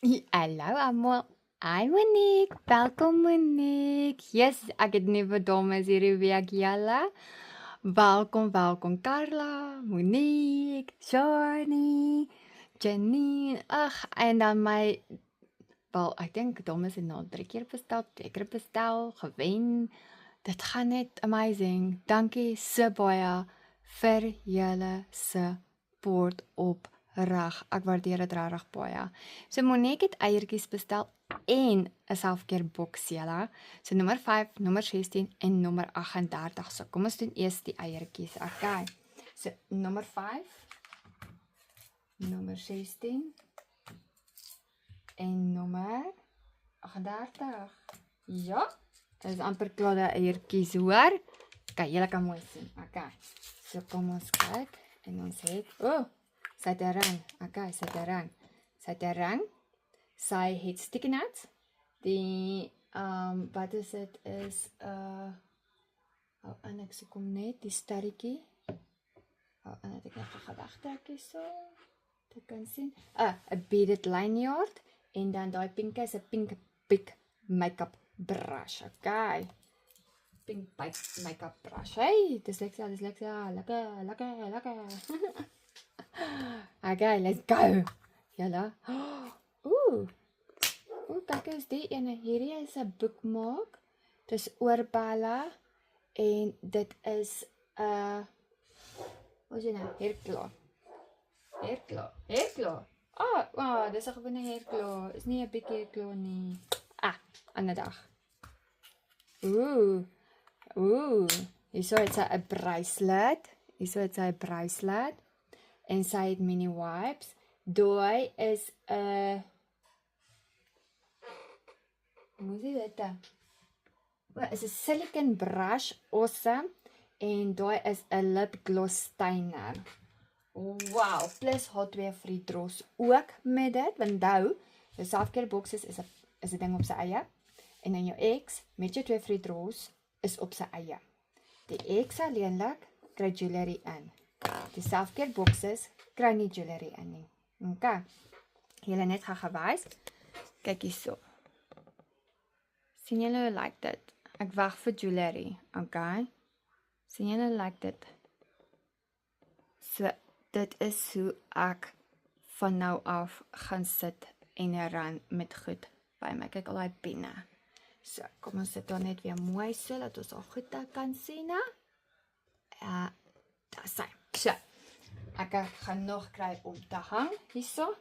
Hallo almal. Hi Monique, welkom Monique. Yes, ek het nuwe dames hierdie week julle. Welkom Carla, Monique, Shani, Janine. Ag, en dan my wel, ek dink dames het nou 3 keer bestel, 2 keer bestel, gewen. Dit gaan net amazing. Dankie so baie vir julle support op reg. Ek waardeer dit regtig baie. So Monique het eiertjies bestel en 'n selfkeer boks julle. So nommer 5, nommer 16 en nommer 38. So kom ons doen eers die eiertjies. Okay. So nommer 5, nommer 16 en nommer 38. Ja. Dit is amper klaar die eiertjies, hoor. Okay, julle kan mooi sien. Okay. So kom ons kyk en ons het, sy het 'n ring. Okay, sy het 'n ring. Sy het 'n ring. Sy het sticky nuts. Die wat is dit is en ek soek hom net die sterretjie. En het ek net gewagtrek so. Dit kan sien. 'n beaded lanyard en dan daai pink is 'n pink big makeup brush. Okay. Pink makeup brush. Hey, dis lekker, lekker. Okay, let's go. Julle. Kyk eens die ene. Hierdie is 'n bookmark. Dis oorbelle en dit is 'n wat is dit nou? Hairklo. Dis 'n gewone hairklo. Is nie 'n big hairklo nie. Ander dag. Hierso het sy 'n bracelet. En sy het mini wipes. Daai is 'n hoe sê dit? Is 'n silicone brush awesome en daai is 'n lip gloss steiner. Wow, plus haar 2 free draws ook met dit. Want onthou, jou selfcare boxes is 'n ding op sy eie en dan jou ex met jou 2 free draws is op sy eie. Die ex alleenlik kry jewelry in. Die selfcare boxes kry nie jewelry in nie. Okay. Julle net gaan gewys. Kyk hierso. Sien julle hoe lyk dit? Ek wag vir jewelry, okay? Sien julle hoe lyk dit? So, dit is hoe ek van nou af gaan sit en ran met goed by my. Kyk al daai penne. So, kom ons sit daar net weer mooi so, dat ons al goed kan sien, hè? Daar sy. So, ek gaan nog kry om te hang, hierso.